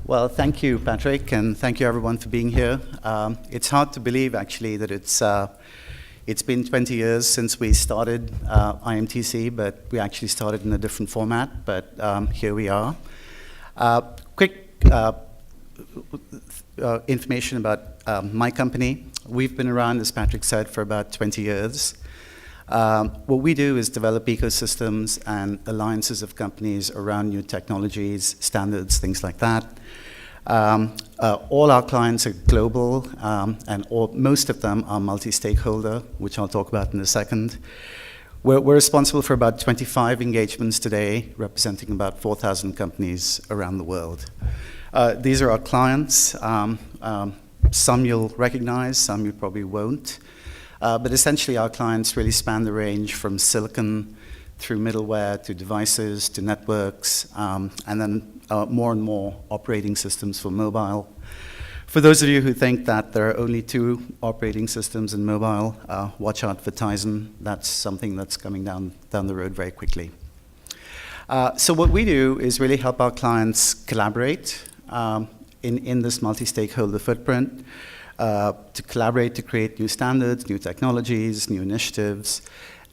Well, thank you, Patrick, and thank you everyone for being here. It's hard to believe, actually, that it's been 20 years since we started IMTC, but we actually started in a different format, but here we are. Quick information about my company. We've been around, as Patrick said, for about 20 years. What we do is develop ecosystems and alliances of companies around new technologies, standards, things like that. All our clients are global, and most of them are multi-stakeholder, which I'll talk about in a second. We're responsible for about 25 engagements today, representing about 4,000 companies around the world. These are our clients. Some you'll recognize, some you probably won't. But essentially, our clients really span the range from silicon through middleware to devices to networks, and then more and more operating systems for mobile. For those of you who think that there are only two operating systems in mobile, watch out for Tizen. That's something that's coming down the road very quickly. So what we do is really help our clients collaborate in this multi-stakeholder footprint. To collaborate to create new standards, new technologies, new initiatives.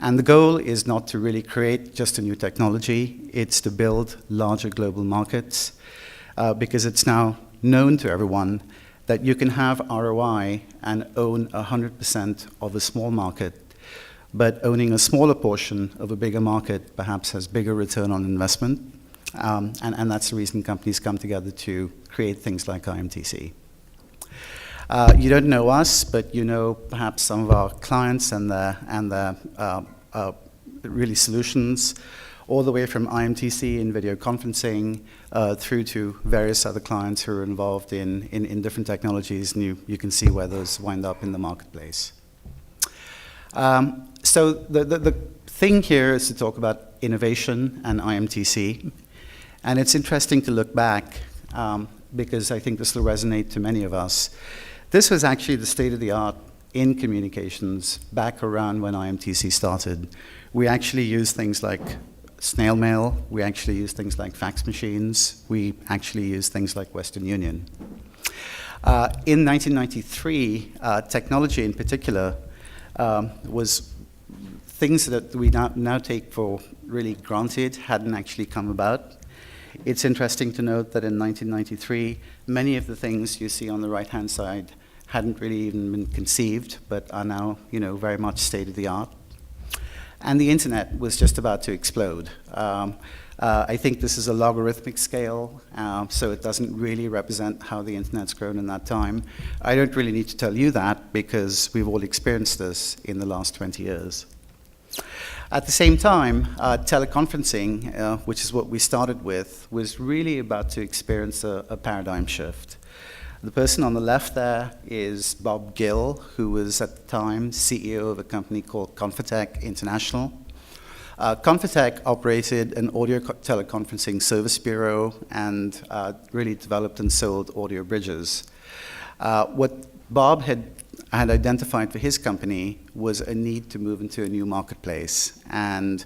And the goal is not to really create just a new technology, it's to build larger global markets, because it's now known to everyone that you can have ROI and own 100% of a small market, but owning a smaller portion of a bigger market perhaps has bigger return on investment, and that's the reason companies come together to create things like IMTC. You don't know us, but you know perhaps some of our clients and the really solutions, all the way from IMTC in video conferencing through to various other clients who are involved in different technologies, and you can see where those wind up in the marketplace. So the thing here is to talk about innovation and IMTC, and it's interesting to look back because I think this will resonate to many of us. This was actually the state of the art in communications back around when IMTC started. We actually used things like snail mail. We actually used things like fax machines. We actually used things like Western Union. In 1993, technology in particular was things that we now take for really granted hadn't actually come about. It's interesting to note that in 1993, many of the things you see on the right-hand side hadn't really even been conceived, but are now, very much state-of-the-art. And the internet was just about to explode. I think this is a logarithmic scale, so it doesn't really represent how the internet's grown in that time. I don't really need to tell you that because we've all experienced this in the last 20 years. At the same time, teleconferencing, which is what we started with, was really about to experience a paradigm shift. The person on the left there is Bob Gill, who was at the time CEO of a company called Confortec International. Confortec operated an audio teleconferencing service bureau and really developed and sold audio bridges. What Bob had identified for his company was a need to move into a new marketplace. And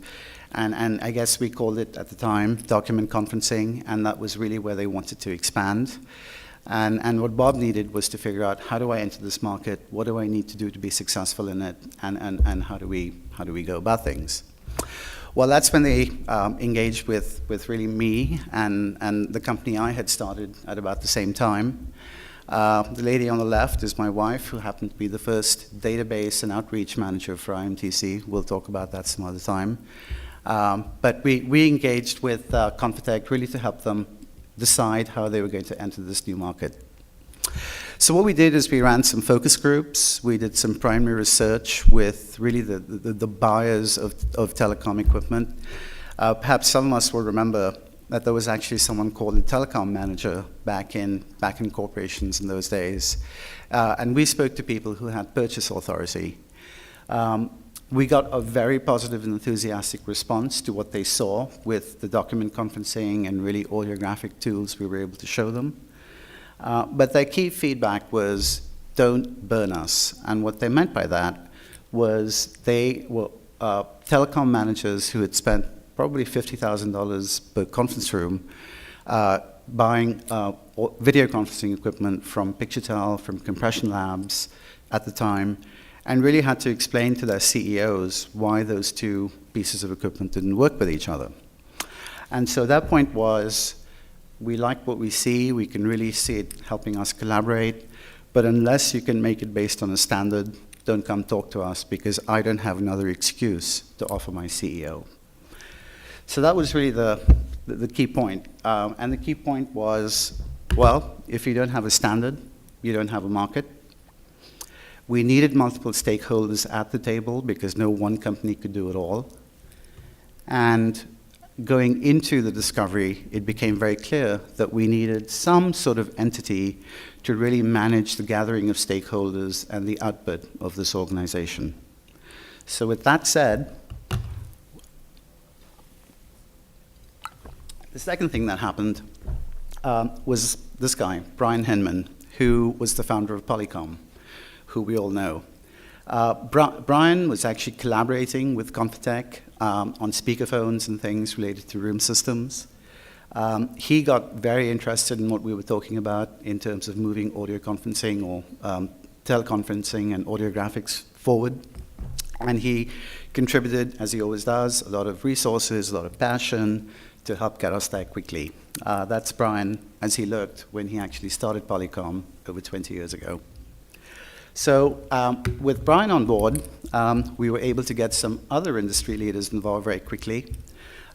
I guess we called it at the time document conferencing, and that was really where they wanted to expand. And what Bob needed was to figure out, how do I enter this market? What do I need to do to be successful in it? And how do we go about things? Well, that's when they engaged with really me and the company I had started at about the same time. The lady on the left is my wife, who happened to be the first database and outreach manager for IMTC. We'll talk about that some other time. But we engaged with Confortec really to help them decide how they were going to enter this new market. So what we did is we ran some focus groups. We did some primary research with really the buyers of telecom equipment. Perhaps some of us will remember that there was actually someone called a telecom manager back in corporations in those days. And we spoke to people who had purchase authority. We got a very positive and enthusiastic response to what they saw with the document conferencing and really audiographic tools we were able to show them. But their key feedback was, don't burn us. And what they meant by that was they were telecom managers who had spent probably $50,000 per conference room buying video conferencing equipment from Picturetel, from Compression Labs at the time, and really had to explain to their CEOs why those two pieces of equipment didn't work with each other. And so their point was, we like what we see, we can really see it helping us collaborate, but unless you can make it based on a standard, don't come talk to us, because I don't have another excuse to offer my CEO. So that was really the key point. And the key point was, well, if you don't have a standard, you don't have a market. We needed multiple stakeholders at the table because no one company could do it all. And going into the discovery, it became very clear that we needed some sort of entity to really manage the gathering of stakeholders and the output of this organization. So with that said, the second thing that happened was this guy, Brian Hinman, who was the founder of Polycom, who we all know. Brian was actually collaborating with Computech on speakerphones and things related to room systems. He got very interested in what we were talking about in terms of moving audio conferencing or teleconferencing and audio graphics forward. And he contributed, as he always does, a lot of resources, a lot of passion to help get us there quickly. That's Brian as he looked when he actually started Polycom over 20 years ago. So with Brian on board, we were able to get some other industry leaders involved very quickly.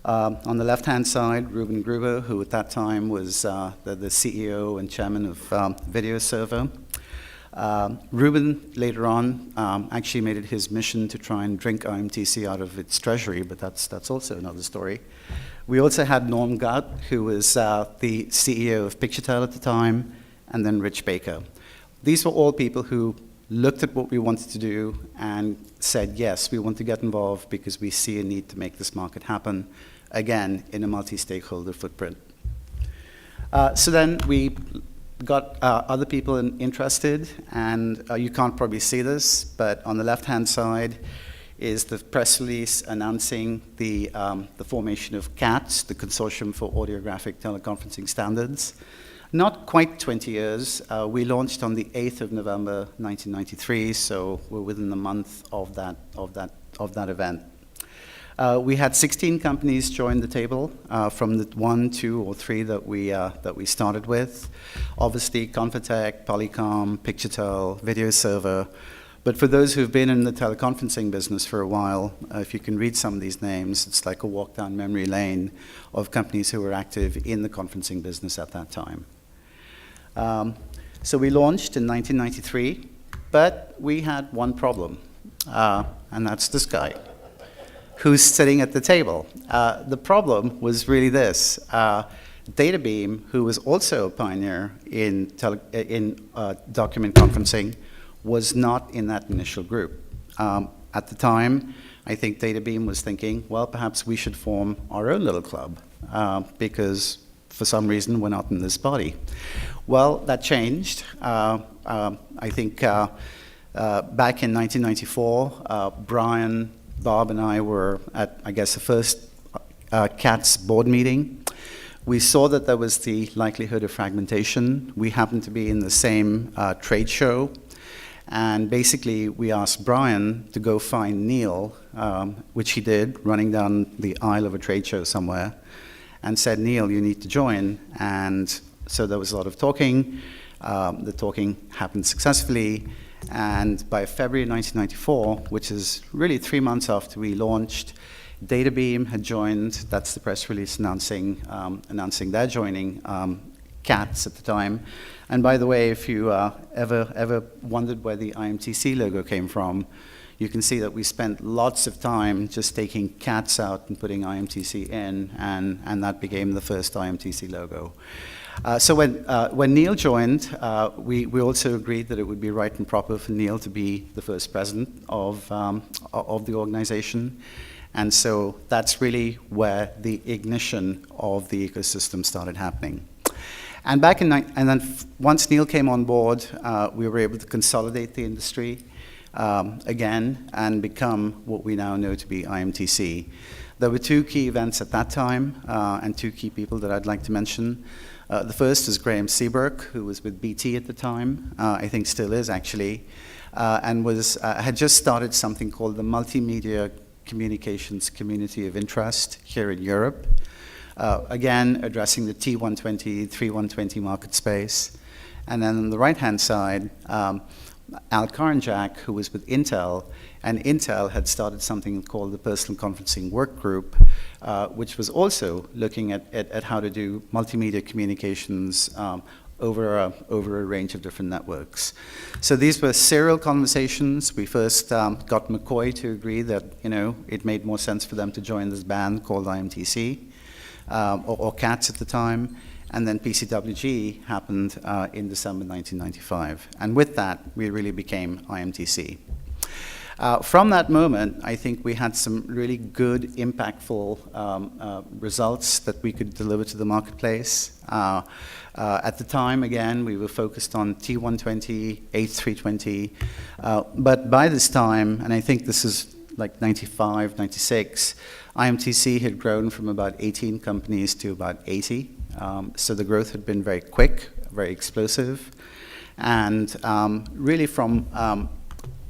On the left-hand side, Ruben Gruber, who at that time was the CEO and chairman of Video Server. Ruben, later on, actually made it his mission to try and drink IMTC out of its treasury, but that's also another story. We also had Norm Gaut, who was the CEO of Picturetel at the time, and then Rich Baker. These were all people who looked at what we wanted to do and said, yes, we want to get involved because we see a need to make this market happen, again, in a multi-stakeholder footprint. So then we got other people interested, and you can't probably see this, but on the left-hand side is the press release announcing the formation of CATS, the Consortium for Audiographic Teleconferencing Standards. Not quite 20 years. We launched on the 8th of November, 1993, so we're within the month of that event. We had 16 companies join the table from the 1, 2, or 3 that we started with. Obviously, Computech, Polycom, Picturetel, Video Server. But for those who've been in the teleconferencing business for a while, if you can read some of these names, it's like a walk down memory lane of companies who were active in the conferencing business at that time. So we launched in 1993, but we had one problem, and that's this guy, who's sitting at the table. The problem was really this. Databeam, who was also a pioneer in document conferencing, was not in that initial group. At the time, I think Databeam was thinking, well, perhaps we should form our own little club, because for some reason we're not in this body. Well, that changed. I think back in 1994, Brian, Bob, and I were at, I guess, the first CATS board meeting. We saw that there was the likelihood of fragmentation. We happened to be in the same trade show. And basically, we asked Brian to go find Neil, which he did, running down the aisle of a trade show somewhere, and said, Neil, you need to join. And so there was a lot of talking. The talking happened successfully. And by February 1994, which is really 3 months after we launched, Databeam had joined. That's the press release announcing their joining CATS at the time. And by the way, if you ever wondered where the IMTC logo came from, you can see that we spent lots of time just taking CATS out and putting IMTC in, and that became the first IMTC logo. So when Neil joined, we also agreed that it would be right and proper for Neil to be the first president of the organization. And so that's really where the ignition of the ecosystem started happening. And then once Neil came on board, we were able to consolidate the industry again and become what we now know to be IMTC. There were 2 key events at that time and 2 key people that I'd like to mention. The first is Graham Seabrook, who was with BT at the time, I think still is actually, and had just started something called the Multimedia Communications Community of Interest here in Europe, again addressing the T120, 3120 market space. And then on the right-hand side, Al Karanjak, who was with Intel, and Intel had started something called the Personal Conferencing Work Group, which was also looking at how to do multimedia communications over a range of different networks. So these were serial conversations. We first got McCoy to agree that it made more sense for them to join this band called IMTC, or CATS at the time. And then PCWG happened in December 1995. And with that, we really became IMTC. From that moment, I think we had some really good, impactful results that we could deliver to the marketplace. At the time, again, we were focused on T120, H320. But by this time, and I think this is like 95, 96, IMTC had grown from about 18 companies to about 80. So the growth had been very quick, very explosive. And really from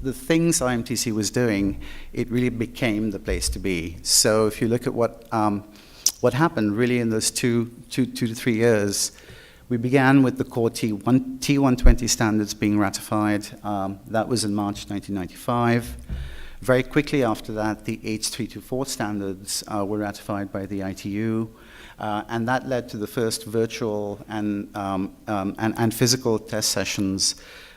the things IMTC was doing, it really became the place to be. So if you look at what happened really in those two to 3 years, we began with the core T120 standards being ratified. That was in March 1995. Very quickly after that, the H324 standards were ratified by the ITU. And that led to the first virtual and physical test sessions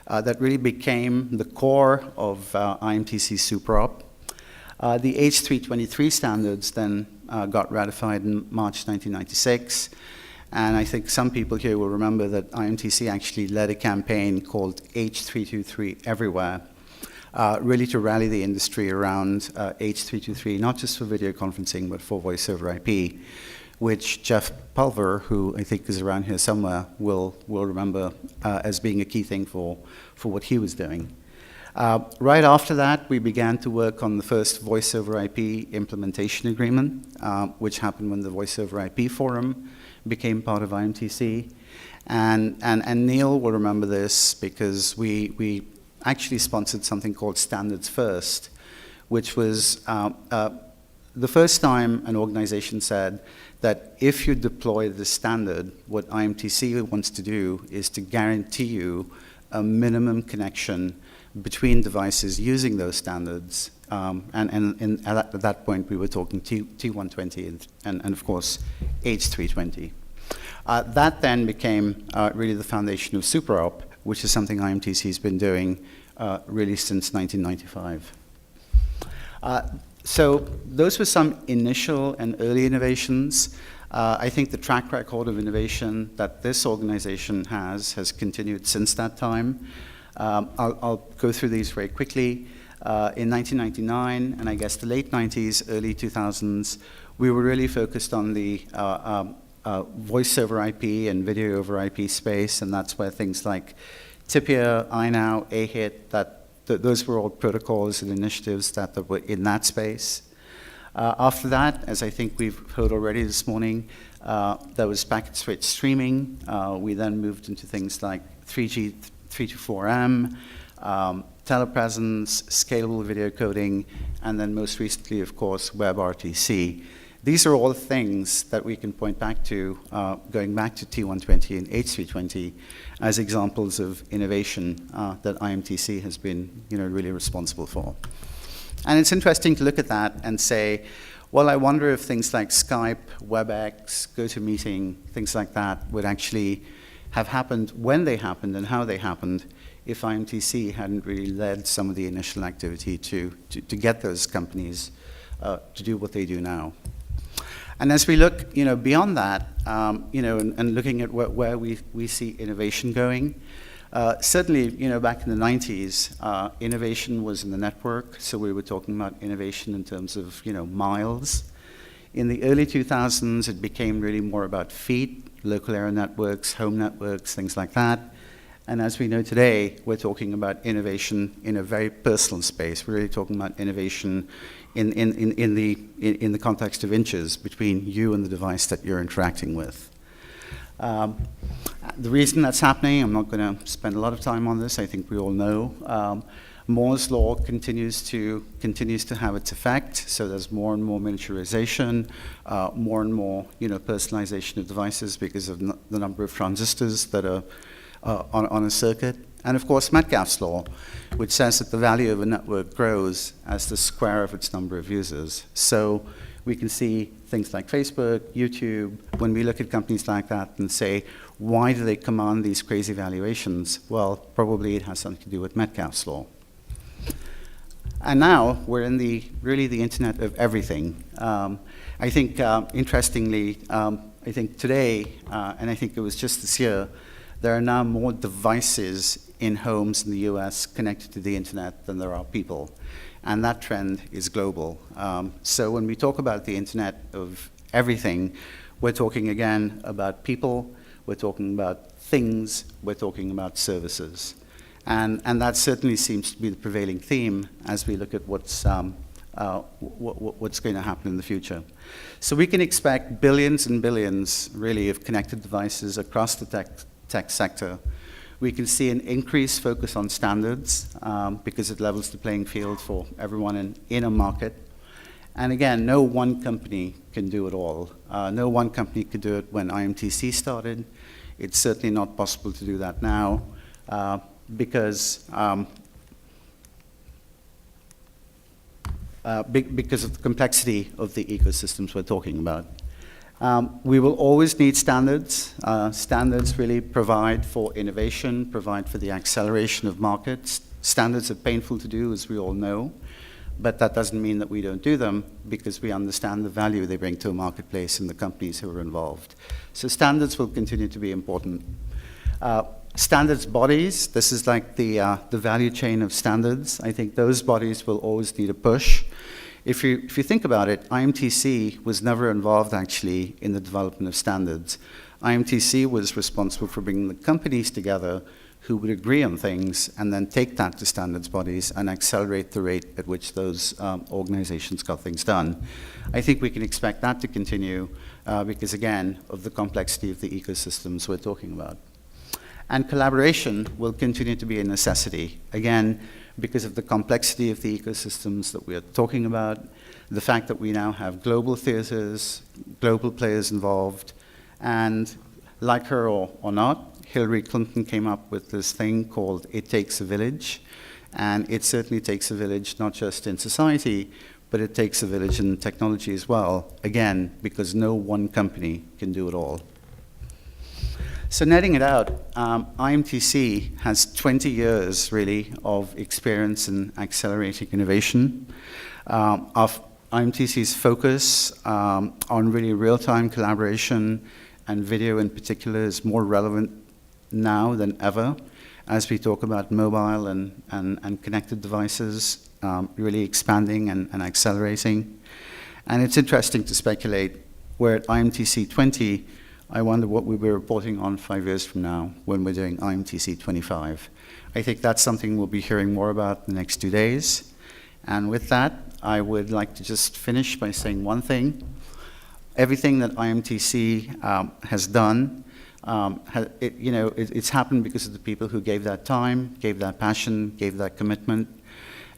that really became the core of IMTC SuperOp. The H323 standards then got ratified in March 1996. And I think some people here will remember that IMTC actually led a campaign called H323 Everywhere, really to rally the industry around H323, not just for video conferencing, but for voice over IP, which Jeff Pulver, who I think is around here somewhere, will remember as being a key thing for what he was doing. Right after that, we began to work on the first voice over IP implementation agreement, which happened when the Voice over IP Forum became part of IMTC. And Neil will remember this because we actually sponsored something called Standards First, which was the first time an organization said that if you deploy the standard, what IMTC wants to do is to guarantee you a minimum connection between devices using those standards. And at that point, we were talking T120 and of course, H320. That then became really the foundation of SuperOp, which is something IMTC has been doing really since 1995. So those were some initial and early innovations. I think the track record of innovation that this organization has continued since that time. I'll go through these very quickly. In 1999, and I guess the late 90s, early 2000s, we were really focused on the voice over IP and video over IP space, and that's where things like TIPIA, iNow, AHIT, those were all protocols and initiatives that were in that space. After that, as I think we've heard already this morning, there was packet switch streaming. We then moved into things like 3G, 324M, telepresence, scalable video coding, and then most recently, of course, WebRTC. These are all things that we can point back to, going back to T120 and H320, as examples of innovation that IMTC has been really responsible for. And it's interesting to look at that and say, well, I wonder if things like Skype, WebEx, GoToMeeting, things like that would actually have happened when they happened and how they happened if IMTC hadn't really led some of the initial activity to get those companies to do what they do now. And as we look, beyond that, and looking at where we see innovation going, certainly, back in the 90s, innovation was in the network, so we were talking about innovation in terms of, miles. In the early 2000s, it became really more about feet, local area networks, home networks, things like that. And as we know today, we're talking about innovation in a very personal space. We're really talking about innovation in the context of inches between you and the device that you're interacting with. The reason that's happening, I'm not going to spend a lot of time on this, I think we all know. Moore's law continues to have its effect, so there's more and more miniaturization, more and more personalization of devices because of the number of transistors that are on a circuit. And of course, Metcalfe's law, which says that the value of a network grows as the square of its number of users. So we can see things like Facebook, YouTube, when we look at companies like that and say, why do they command these crazy valuations? Well, probably it has something to do with Metcalfe's law. And now we're in really the Internet of everything. I think, interestingly, I think today, and I think it was just this year, there are now more devices in homes in the US connected to the Internet than there are people. And that trend is global. So when we talk about the Internet of everything, we're talking again about people, we're talking about things, we're talking about services. And that certainly seems to be the prevailing theme as we look at what's going to happen in the future. So we can expect billions and billions, really, of connected devices across the tech sector. We can see an increased focus on standards because it levels the playing field for everyone in a market. And again, no one company can do it all. No one company could do it when IMTC started. It's certainly not possible to do that now because of the complexity of the ecosystems we're talking about. We will always need standards. Standards really provide for innovation, provide for the acceleration of markets. Standards are painful to do, as we all know, but that doesn't mean that we don't do them because we understand the value they bring to a marketplace and the companies who are involved. So standards will continue to be important. Standards bodies, this is like the value chain of standards. I think those bodies will always need a push. If you think about it, IMTC was never involved actually in the development of standards. IMTC was responsible for bringing the companies together who would agree on things and then take that to standards bodies and accelerate the rate at which those organizations got things done. I think we can expect that to continue because, again, of the complexity of the ecosystems we're talking about. And collaboration will continue to be a necessity, again, because of the complexity of the ecosystems that we are talking about, the fact that we now have global theaters, global players involved, and like her or not, Hillary Clinton came up with this thing called It Takes a Village, and it certainly takes a village not just in society, but it takes a village in technology as well, again, because no one company can do it all. So netting it out, IMTC has 20 years, really, of experience in accelerating innovation. IMTC's focus on really real-time collaboration and video in particular is more relevant now than ever as we talk about mobile and connected devices really expanding and accelerating. And it's interesting to speculate, we're at IMTC 20, I wonder what we'll be reporting on 5 years from now when we're doing IMTC 25. I think that's something we'll be hearing more about in the next 2 days. And with that, I would like to just finish by saying one thing. Everything that IMTC has done, it's happened because of the people who gave that time, gave that passion, gave that commitment.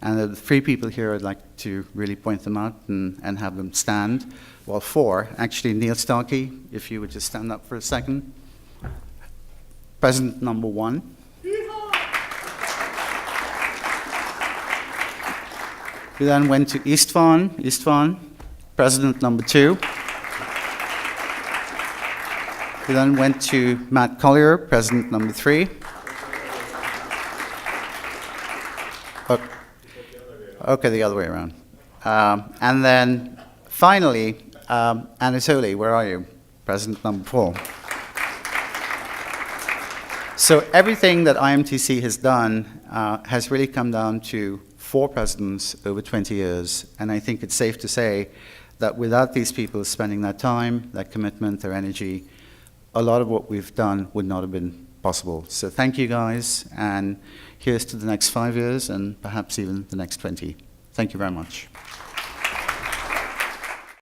And the 3 people here, I'd like to really point them out and have them stand. Well, 4, actually, Neil Starkey, if you would just stand up for a second. President number 1. We then went to Istvan, President number 2. We then went to Matt Collier, President number 3. Okay, the other way around. And then finally, Anatoly, where are you? President number 4. So everything that IMTC has done has really come down to 4 presidents over 20 years. And I think it's safe to say that without these people spending that time, that commitment, their energy, a lot of what we've done would not have been possible. So thank you, guys, and here's to the next 5 years and perhaps even the next 20. Thank you very much.